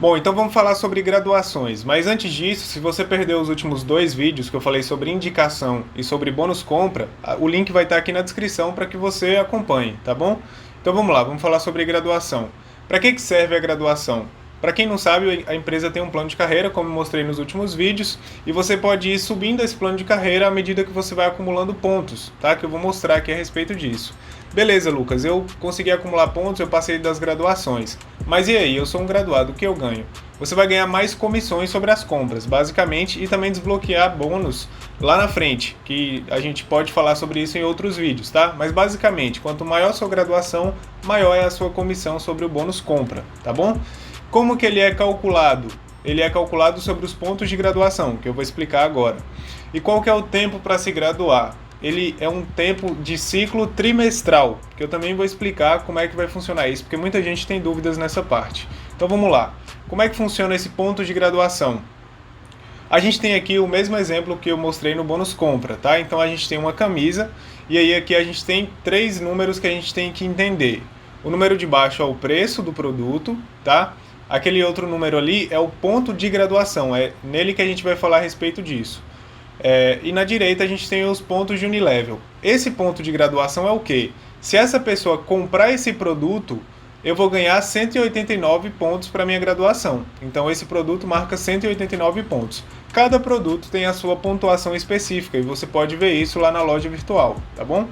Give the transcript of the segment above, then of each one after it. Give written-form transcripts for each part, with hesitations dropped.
Bom, então vamos falar sobre graduações, mas antes disso, se você perdeu os últimos dois vídeos que eu falei sobre indicação e sobre bônus compra, o link vai estar aqui na descrição para que você acompanhe, tá bom? Então vamos lá, vamos falar sobre graduação. Para que serve a graduação? Para quem não sabe, a empresa tem um plano de carreira, como eu mostrei nos últimos vídeos, e você pode ir subindo esse plano de carreira à medida que você vai acumulando pontos, tá? Que eu vou mostrar aqui a respeito disso. Beleza, Lucas, eu consegui acumular pontos, eu passei das graduações. Mas e aí, eu sou um graduado, o que eu ganho? Você vai ganhar mais comissões sobre as compras, basicamente, e também desbloquear bônus lá na frente, que a gente pode falar sobre isso em outros vídeos, tá? Mas basicamente, quanto maior a sua graduação, maior é a sua comissão sobre o bônus compra, tá bom? Como que ele é calculado? Ele é calculado sobre os pontos de graduação, que eu vou explicar agora. E qual que é o tempo para se graduar? Ele é um tempo de ciclo trimestral, que eu também vou explicar como é que vai funcionar isso, porque muita gente tem dúvidas nessa parte. Então vamos lá. Como é que funciona esse ponto de graduação? A gente tem aqui o mesmo exemplo que eu mostrei no bônus compra, tá? Então a gente tem uma camisa, e aí aqui a gente tem três números que a gente tem que entender. O número de baixo é o preço do produto, tá? Aquele outro número ali é o ponto de graduação, é nele que a gente vai falar a respeito disso. E na direita a gente tem os pontos de Unilevel. Esse ponto de graduação é o quê? Se essa pessoa comprar esse produto, eu vou ganhar 189 pontos para minha graduação. Então esse produto marca 189 pontos. Cada produto tem a sua pontuação específica e você pode ver isso lá na loja virtual, tá bom?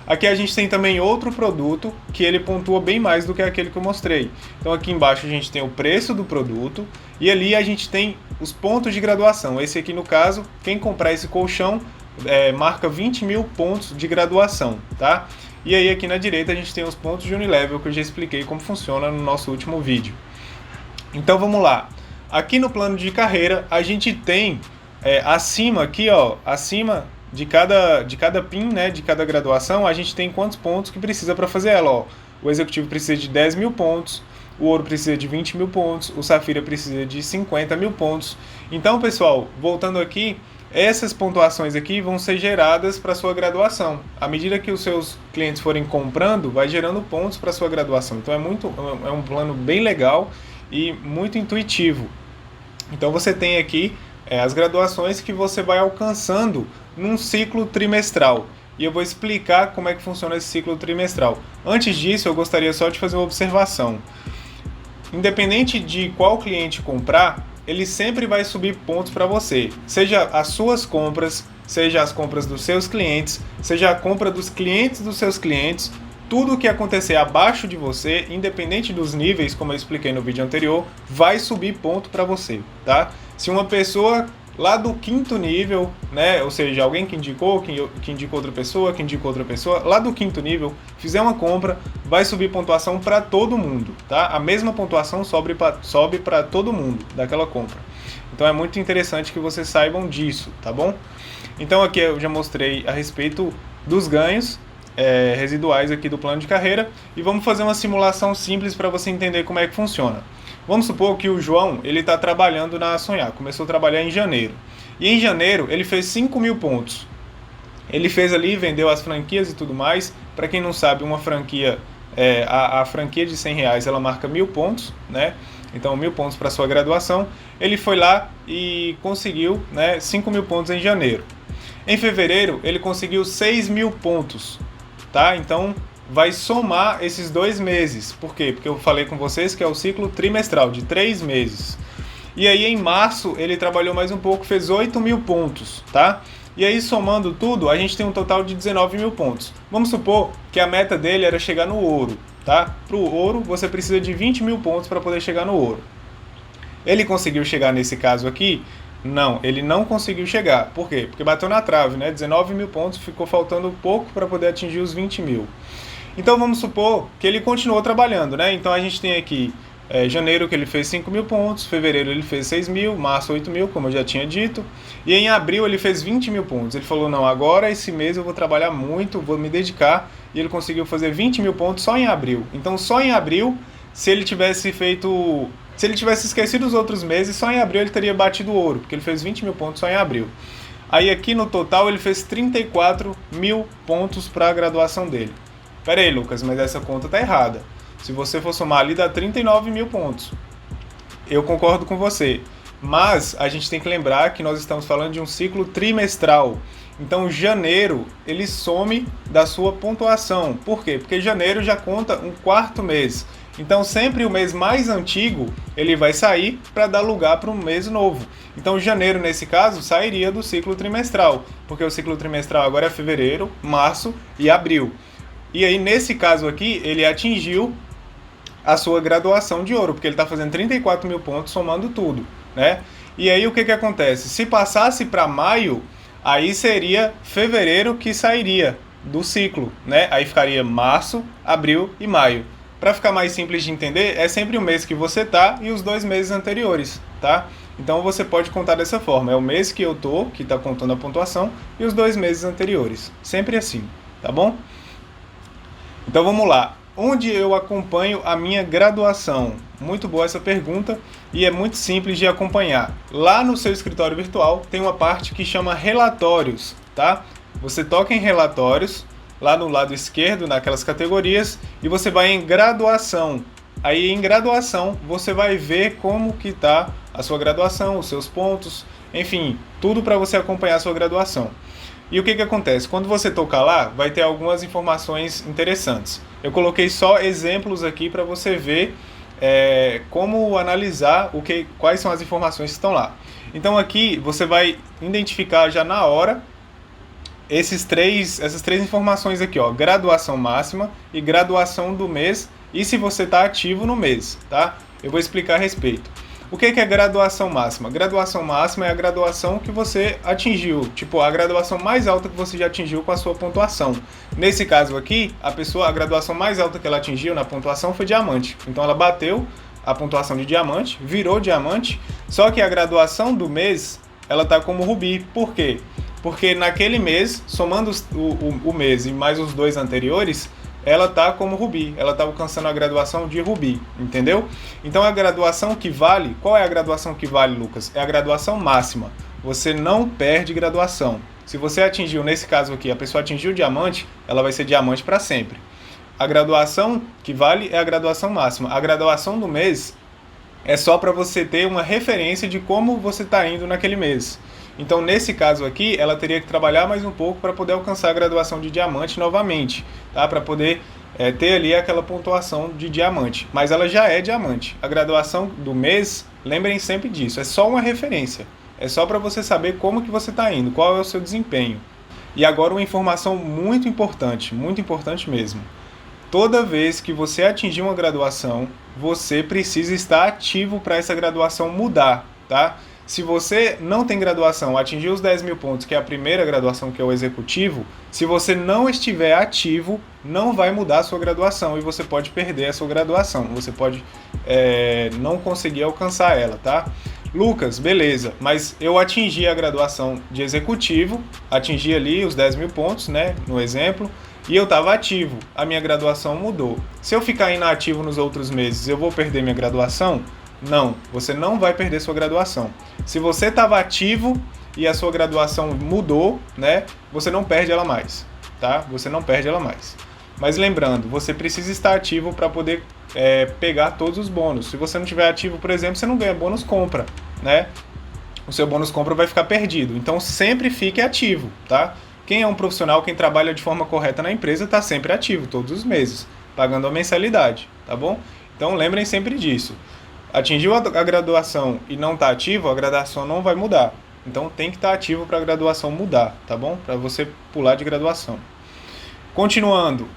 Aqui a gente tem também outro produto que ele pontua bem mais do que aquele que eu mostrei. Então aqui embaixo a gente tem o preço do produto e ali a gente tem os pontos de graduação. Esse aqui no caso, quem comprar esse colchão marca 20 mil pontos de graduação, tá? E aí aqui na direita a gente tem os pontos de Unilevel que eu já expliquei como funciona no nosso último vídeo. Então vamos lá. Aqui no plano de carreira a gente tem acima aqui, ó, acima de cada PIN, né, de cada graduação, a gente tem quantos pontos que precisa para fazer ela. Ó. O executivo precisa de 10 mil pontos, o ouro precisa de 20 mil pontos, o safira precisa de 50 mil pontos. Então, pessoal, voltando aqui, essas pontuações aqui vão ser geradas para a sua graduação. À medida que os seus clientes forem comprando, vai gerando pontos para a sua graduação. Então é um plano bem legal e muito intuitivo. Então você tem aqui as graduações que você vai alcançando num ciclo trimestral. E eu vou explicar como é que funciona esse ciclo trimestral. Antes disso, eu gostaria só de fazer uma observação. Independente de qual cliente comprar, ele sempre vai subir pontos para você. Seja as suas compras, seja as compras dos seus clientes, seja a compra dos clientes dos seus clientes, tudo que acontecer abaixo de você, independente dos níveis, como eu expliquei no vídeo anterior, vai subir ponto para você, tá? Se uma pessoa lá do quinto nível, né, ou seja, alguém que indicou outra pessoa, que indicou outra pessoa, lá do quinto nível, fizer uma compra, vai subir pontuação para todo mundo, tá? A mesma pontuação sobe para todo mundo daquela compra. Então é muito interessante que vocês saibam disso, tá bom? Então aqui eu já mostrei a respeito dos ganhos residuais aqui do plano de carreira e vamos fazer uma simulação simples para você entender como é que funciona. Vamos supor que o João ele está trabalhando na Sonhar, começou a trabalhar em janeiro. E em janeiro ele fez 5 mil pontos. Ele fez ali, vendeu as franquias e tudo mais. Para quem não sabe, uma franquia, a franquia de 100 reais, ela marca 1.000 pontos, né? Então 1.000 pontos para sua graduação. Ele foi lá e conseguiu, né, 5 mil pontos em janeiro. Em fevereiro ele conseguiu 6 mil pontos, tá? Então vai somar esses 2 meses. Por quê? Porque eu falei com vocês que é o ciclo trimestral, de 3 meses. E aí em março ele trabalhou mais um pouco, fez 8 mil pontos, tá? E aí somando tudo, a gente tem um total de 19 mil pontos. Vamos supor que a meta dele era chegar no ouro, tá? Para o ouro você precisa de 20 mil pontos para poder chegar no ouro. Ele conseguiu chegar nesse caso aqui? Não, ele não conseguiu chegar. Por quê? Porque bateu na trave, né? 19 mil pontos, ficou faltando pouco para poder atingir os 20 mil. Então vamos supor que ele continuou trabalhando, né? Então a gente tem aqui janeiro que ele fez 5 mil pontos, fevereiro ele fez 6 mil, março 8 mil, como eu já tinha dito, e em abril ele fez 20 mil pontos. Ele falou, não, agora esse mês eu vou trabalhar muito, vou me dedicar, e ele conseguiu fazer 20 mil pontos só em abril. Então só em abril, se ele tivesse esquecido os outros meses, só em abril ele teria batido o ouro, porque ele fez 20 mil pontos só em abril. Aí aqui no total ele fez 34 mil pontos para a graduação dele. Pera aí, Lucas, mas essa conta tá errada. Se você for somar ali, dá 39 mil pontos. Eu concordo com você, mas a gente tem que lembrar que nós estamos falando de um ciclo trimestral. Então, janeiro, ele some da sua pontuação. Por quê? Porque janeiro já conta um quarto mês. Então, sempre o mês mais antigo, ele vai sair para dar lugar para um mês novo. Então, janeiro, nesse caso, sairia do ciclo trimestral, porque o ciclo trimestral agora é fevereiro, março e abril. E aí, nesse caso aqui, ele atingiu a sua graduação de ouro, porque ele está fazendo 34 mil pontos somando tudo, né? E aí, o que acontece? Se passasse para maio, aí seria fevereiro que sairia do ciclo, né? Aí ficaria março, abril e maio. Para ficar mais simples de entender, é sempre o mês que você tá e os 2 meses anteriores, tá? Então você pode contar dessa forma, é o mês que eu tô, que está contando a pontuação, e os 2 meses anteriores. Sempre assim, tá bom? Então vamos lá. Onde eu acompanho a minha graduação? Muito boa essa pergunta e é muito simples de acompanhar. Lá no seu escritório virtual tem uma parte que chama relatórios, tá? Você toca em relatórios, lá no lado esquerdo, naquelas categorias, e você vai em graduação. Aí em graduação você vai ver como que está a sua graduação, os seus pontos, enfim, tudo para você acompanhar a sua graduação. E o que acontece? Quando você tocar lá, vai ter algumas informações interessantes. Eu coloquei só exemplos aqui para você ver como analisar quais são as informações que estão lá. Então aqui você vai identificar já na hora essas três informações aqui, ó, graduação máxima e graduação do mês e se você está ativo no mês, tá? Eu vou explicar a respeito. O que é graduação máxima? Graduação máxima é a graduação que você atingiu, tipo a graduação mais alta que você já atingiu com a sua pontuação. Nesse caso aqui, a graduação mais alta que ela atingiu na pontuação foi diamante. Então ela bateu a pontuação de diamante, virou diamante, só que a graduação do mês, ela tá como rubi. Por quê? Porque naquele mês, somando o mês e mais os 2 anteriores, ela está como rubi, ela está alcançando a graduação de rubi, entendeu? Então a graduação que vale, qual é a graduação que vale, Lucas? É a graduação máxima. Você não perde graduação. Se você atingiu, nesse caso aqui, a pessoa atingiu o diamante, ela vai ser diamante para sempre. A graduação que vale é a graduação máxima. A graduação do mês é só para você ter uma referência de como você está indo naquele mês. Então, nesse caso aqui, ela teria que trabalhar mais um pouco para poder alcançar a graduação de diamante novamente, tá? Para poder ter ali aquela pontuação de diamante. Mas ela já é diamante. A graduação do mês, lembrem sempre disso, é só uma referência. É só para você saber como que você está indo, qual é o seu desempenho. E agora uma informação muito importante mesmo. Toda vez que você atingir uma graduação, você precisa estar ativo para essa graduação mudar, tá? Se você não tem graduação, atingiu os 10 mil pontos, que é a primeira graduação, que é o executivo, se você não estiver ativo, não vai mudar a sua graduação e você pode perder a sua graduação. Você pode não conseguir alcançar ela, tá? Lucas, beleza, mas eu atingi a graduação de executivo, atingi ali os 10 mil pontos, né, no exemplo, e eu estava ativo, a minha graduação mudou. Se eu ficar inativo nos outros meses, eu vou perder minha graduação? Não, você não vai perder sua graduação. Se você estava ativo e a sua graduação mudou, né, você não perde ela mais, tá? Você não perde ela mais. Mas lembrando, você precisa estar ativo para poder pegar todos os bônus. Se você não estiver ativo, por exemplo, você não ganha bônus compra, né? O seu bônus compra vai ficar perdido. Então sempre fique ativo, tá? Quem é um profissional, quem trabalha de forma correta na empresa, está sempre ativo, todos os meses, pagando a mensalidade, tá bom? Então lembrem sempre disso. Atingiu a graduação e não está ativo, a graduação não vai mudar. Então tem que estar ativo para a graduação mudar, tá bom? Para você pular de graduação. Continuando,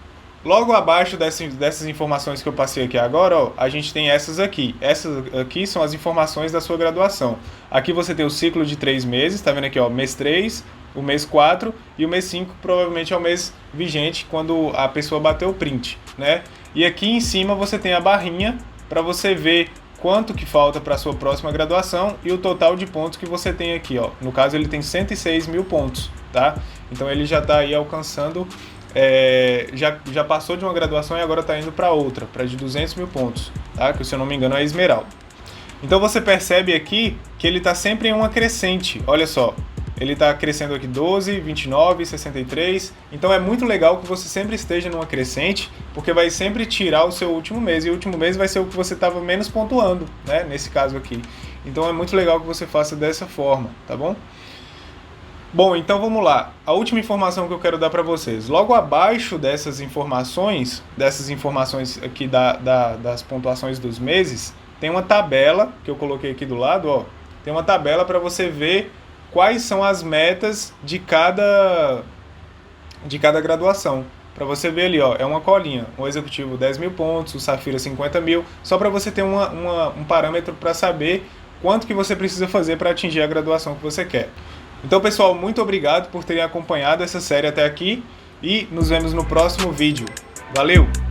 logo abaixo dessas informações que eu passei aqui agora, ó, a gente tem essas aqui. Essas aqui são as informações da sua graduação. Aqui você tem o ciclo de 3 meses, tá vendo aqui, ó, mês 3, o mês 4 e o mês 5 provavelmente é o mês vigente quando a pessoa bateu o print, né? E aqui em cima você tem a barrinha para você ver quanto que falta para a sua próxima graduação e o total de pontos que você tem aqui, ó. No caso ele tem 106 mil pontos, tá? Então ele já está aí alcançando, já passou de uma graduação e agora está indo para outra, para de 200 mil pontos, tá? Que se eu não me engano é esmeralda. Então você percebe aqui que ele está sempre em uma crescente, olha só. ele está crescendo aqui 12, 29, 63. Então é muito legal que você sempre esteja numa crescente, porque vai sempre tirar o seu último mês, e o último mês vai ser o que você estava menos pontuando, né? Nesse caso aqui. Então é muito legal que você faça dessa forma, tá bom? Bom, então vamos lá. A última informação que eu quero dar para vocês. Logo abaixo dessas informações aqui das pontuações dos meses, tem uma tabela que eu coloquei aqui do lado, ó. Tem uma tabela para você ver quais são as metas de cada graduação. Para você ver ali, ó, é uma colinha. O executivo 10 mil pontos, o Safira 50 mil, só para você ter um parâmetro para saber quanto que você precisa fazer para atingir a graduação que você quer. Então, pessoal, muito obrigado por terem acompanhado essa série até aqui e nos vemos no próximo vídeo. Valeu!